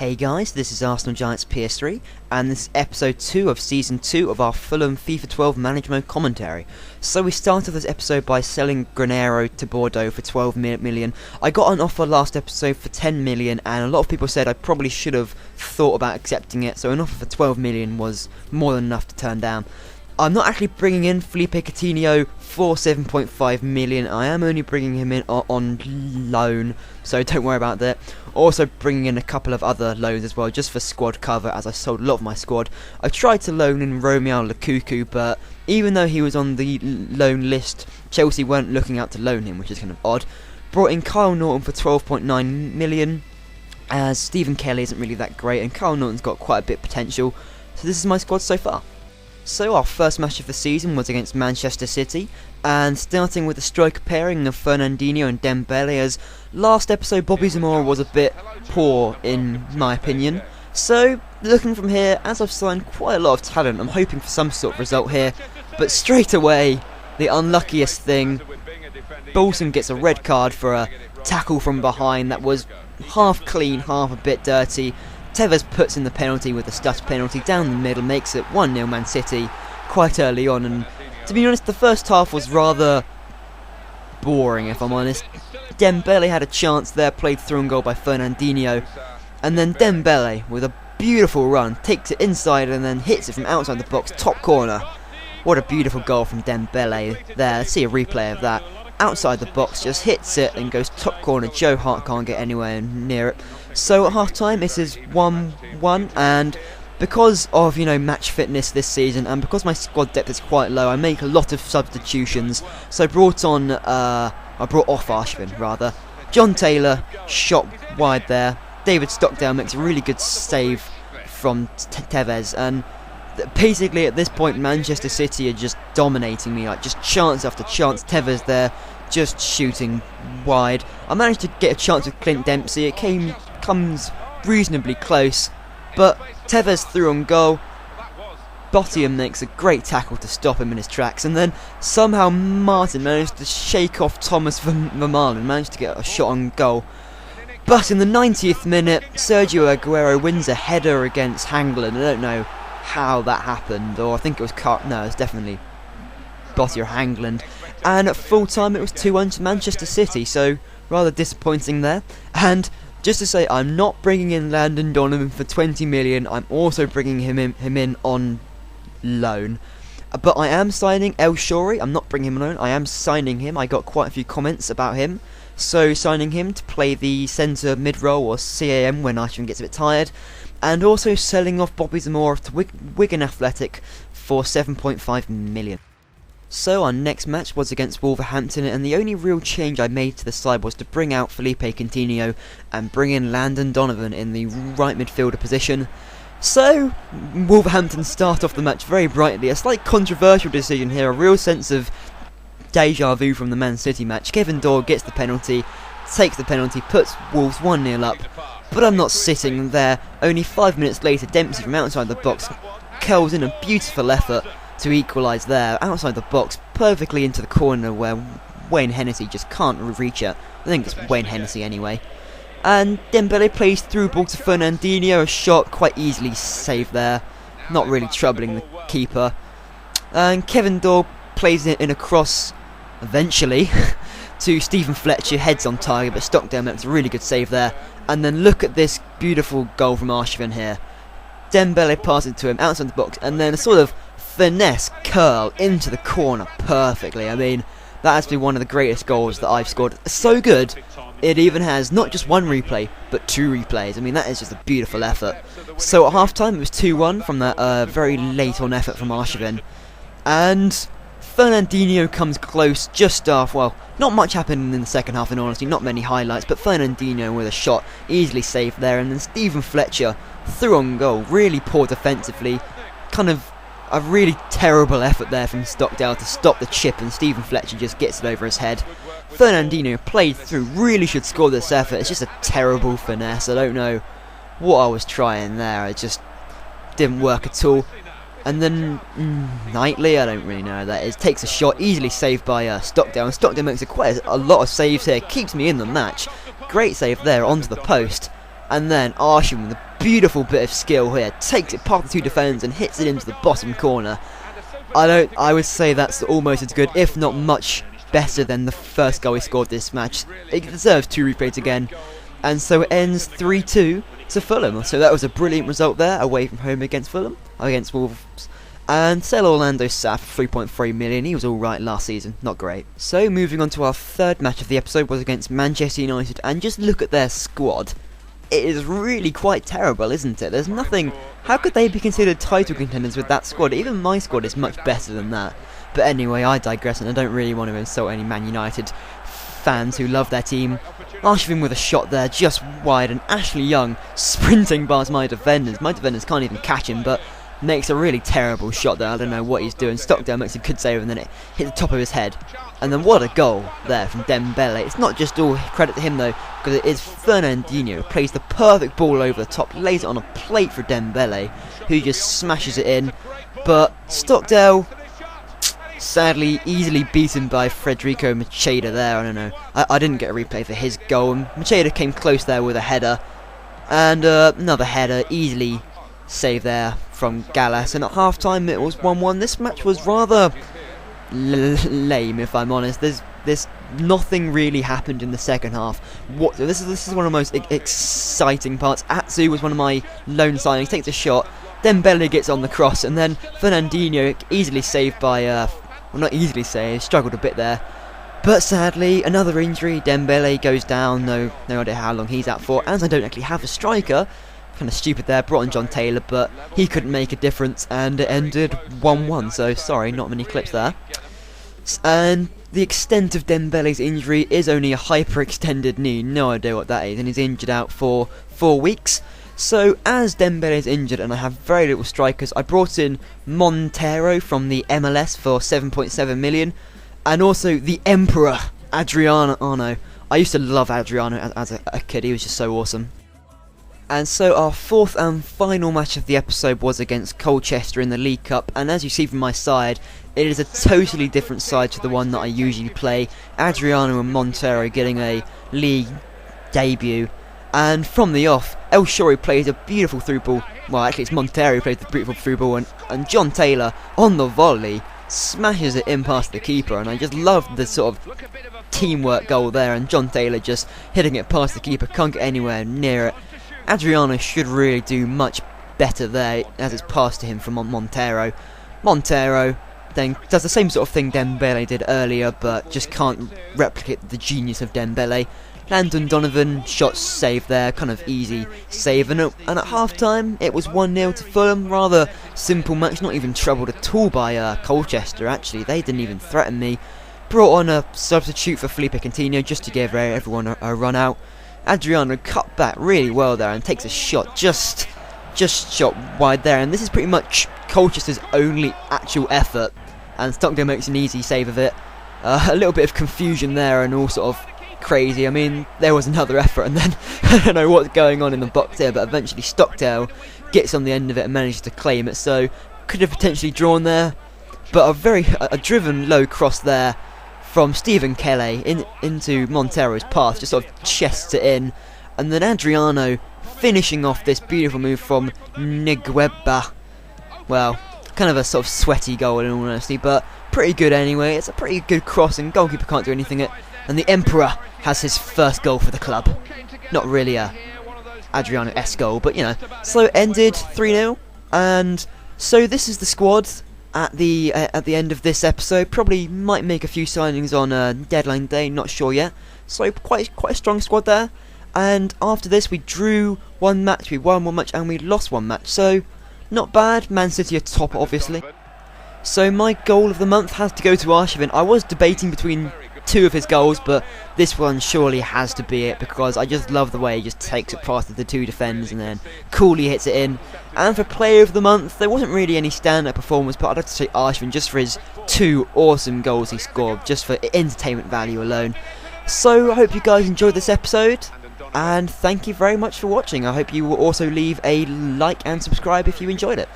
Hey guys, this is Arsenal Giants PS3, and this is episode 2 of season 2 of our Fulham FIFA 12 Manager Mode commentary. So we started this episode by selling Granero to Bordeaux for 12 million. I got an offer last episode for 10 million, and a lot of people said I probably should have thought about accepting it, so an offer for 12 million was more than enough to turn down. I'm not actually bringing in Felipe Coutinho for 7.5 million. I am only bringing him in on loan, so don't worry about that. Also bringing in a couple of other loans as well, just for squad cover, as I sold a lot of my squad. I tried to loan in Romeo Lukaku, but even though he was on the loan list, Chelsea weren't looking out to loan him, which is kind of odd. Brought in Kyle Norton for 12.9 million, as Stephen Kelly isn't really that great, and Kyle Norton's got quite a bit of potential. So this is my squad so far. So our first match of the season was against Manchester City, and starting with the striker pairing of Fernandinho and Dembele, as last episode Bobby Zamora was a bit poor in my opinion. So looking from here, as I've signed quite a lot of talent, I'm hoping for some sort of result here, but straight away the unluckiest thing, Bolton gets a red card for a tackle from behind that was half clean, half a bit dirty. Tevez puts in the penalty with a stutter penalty down the middle, makes it 1-0 Man City quite early on, and to be honest the first half was rather boring if I'm honest. Dembele had a chance there, played through and goal by Fernandinho, and then Dembele with a beautiful run takes it inside and then hits it from outside the box, top corner. What a beautiful goal from Dembele there. Let's see a replay of that. Outside the box, just hits it and goes top corner. Joe Hart can't get anywhere near it. So at half time it is 1-1, and because of match fitness this season and because my squad depth is quite low, I make a lot of substitutions. So I brought off Arshvin rather. John Taylor shot wide there. David Stockdale makes a really good save from Tevez, and basically at this point Manchester City are just dominating me, like just chance after chance. Tevez there just shooting wide. I managed to get a chance with Clint Dempsey. It comes reasonably close, but Tevez threw on goal. Bottium makes a great tackle to stop him in his tracks, and then somehow Martin managed to shake off Thomas Vermaelen and managed to get a shot on goal. But in the 90th minute, Sergio Aguero wins a header against Hangland. I don't know how that happened, or I think it was it was definitely Botti or Hangland. And at full time it was 2-1 to Manchester City, so rather disappointing there. And just to say, I'm not bringing in Landon Donovan for 20 million, I'm also bringing him in on loan. But I am signing El Shori. I'm not bringing him on loan, I am signing him. I got quite a few comments about him, so signing him to play the centre mid-role or CAM when Arshvin gets a bit tired. And also selling off Bobby Zamora to Wigan Athletic for 7.5 million. So our next match was against Wolverhampton, and the only real change I made to the side was to bring out Felipe Coutinho and bring in Landon Donovan in the right midfielder position. So Wolverhampton start off the match very brightly. A slight controversial decision here, a real sense of deja vu from the Man City match. Kevin Dorr gets the penalty, takes the penalty, puts Wolves 1-0 up. But I'm not sitting there. Only 5 minutes later, Dempsey from outside the box curls in a beautiful effort to equalise there, outside the box, perfectly into the corner where Wayne Hennessy just can't reach it. I think it's Wayne Hennessy anyway. And Dembele plays through ball to Fernandinho, a shot quite easily saved there, not really troubling the keeper. And Kevin Dorr plays it in a cross, eventually, to Stephen Fletcher, heads on target, but Stockdale makes a really good save there. And then look at this beautiful goal from Arshvin here. Dembele passes to him outside the box, and then a sort of finesse curl into the corner perfectly. I mean, that has to be one of the greatest goals that I've scored. So good, it even has not just one replay, but 2 replays. I mean, that is just a beautiful effort. So at half time it was 2-1 from that very late on effort from Arshvin. And Fernandinho comes close just after, well, not much happened in the second half in honesty, not many highlights, but Fernandinho with a shot, easily saved there, and then Stephen Fletcher threw on goal, really poor defensively, kind of a really terrible effort there from Stockdale to stop the chip, and Stephen Fletcher just gets it over his head. Fernandinho played through, really should score this effort, it's just a terrible finesse. I don't know what I was trying there, it just didn't work at all. And then Knightley, I don't really know who that is, takes a shot, easily saved by Stockdale, and Stockdale makes quite a lot of saves here, keeps me in the match. Great save there onto the post. And then Arshavin with a beautiful bit of skill here, takes it past the 2 defenders and hits it into the bottom corner. I would say that's almost as good, if not much better than the first goal he scored this match. It deserves 2 replays again. And so it ends 3-2 to Fulham. So that was a brilliant result there, away from home against Fulham, against Wolves. And sell Orlando Saf for 3.3 million. He was alright last season, not great. So moving on to our third match of the episode was against Manchester United. And just look at their squad. It is really quite terrible, isn't it? There's nothing... How could they be considered title contenders with that squad? Even my squad is much better than that. But anyway, I digress, and I don't really want to insult any Man United fans who love their team. Arshavin with a shot there, just wide, and Ashley Young sprinting past my defenders. My defenders can't even catch him, but makes a really terrible shot there. I don't know what he's doing. Stockdale makes a good save, and then it hit the top of his head. And then what a goal there from Dembele. It's not just all credit to him though, because it is Fernandinho who plays the perfect ball over the top, lays it on a plate for Dembele, who just smashes it in. But Stockdale, sadly, easily beaten by Federico Macheda there. I don't know. I didn't get a replay for his goal, and Macheda came close there with a header. And another header, easily saved there from Gallas. And at half-time it was 1-1. This match was rather lame, if I'm honest. There's nothing really happened in the second half. This is one of the most exciting parts. Atsu was one of my lone signings, takes a shot, Dembele gets on the cross, and then Fernandinho easily saved by well, not easily saved, struggled a bit there, but sadly another injury. Dembele goes down, no idea how long he's out for, as I don't actually have a striker. Kind of stupid there, brought in John Taylor, but he couldn't make a difference, and it ended 1-1, so sorry, not many clips there. And the extent of Dembele's injury is only a hyperextended knee, no idea what that is, and he's injured out for 4 weeks. So as Dembele's injured and I have very little strikers, I brought in Montero from the MLS for 7.7 million, and also the Emperor, Adriano. I used to love Adriano as a kid, he was just so awesome. And so our fourth and final match of the episode was against Colchester in the League Cup, and as you see from my side, it is a totally different side to the one that I usually play. Adriano and Montero getting a league debut, and from the off, El Shori plays a beautiful through ball. Well, actually it's Montero who plays the beautiful through ball, and John Taylor on the volley smashes it in past the keeper, and I just love the sort of teamwork goal there, and John Taylor just hitting it past the keeper, can't get anywhere near it. Adriano should really do much better there, as it's passed to him from Montero. Montero then does the same sort of thing Dembele did earlier, but just can't replicate the genius of Dembele. Landon Donovan, shot saved there, kind of easy save, and at half-time it was 1-0 to Fulham. Rather simple match, not even troubled at all by Colchester actually, they didn't even threaten me. Brought on a substitute for Felipe Coutinho just to give everyone a run out. Adriano cut back really well there and takes a shot, just shot wide there, and this is pretty much Colchester's only actual effort, and Stockdale makes an easy save of it. A little bit of confusion there and all sort of crazy. I mean, there was another effort, and then I don't know what's going on in the box here, but eventually Stockdale gets on the end of it and manages to claim it, so could have potentially drawn there, but a driven low cross there from Stephen Kelly into Montero's path, just sort of chests it in, and then Adriano finishing off this beautiful move from Nigueba. Well, kind of a sort of sweaty goal in all honesty, but pretty good anyway. It's a pretty good cross, and goalkeeper can't do anything. And the Emperor has his first goal for the club. Not really a Adriano-esque goal, but you know. So it ended 3-0, and so this is the squad at the end of this episode. Probably might make a few signings on deadline day, not sure yet. So quite a strong squad there. And after this we drew one match, we won one match, and we lost one match. So not bad. Man City are top obviously. So my goal of the month has to go to Arshavin. I was debating between two of his goals, but this one surely has to be it, because I just love the way he just takes it past the two defenders and then coolly hits it in. And for player of the month, there wasn't really any stand-up performance, but I'd have to say Arshavin just for his two awesome goals he scored, just for entertainment value alone. So I hope you guys enjoyed this episode, and thank you very much for watching. I hope you will also leave a like and subscribe if you enjoyed it.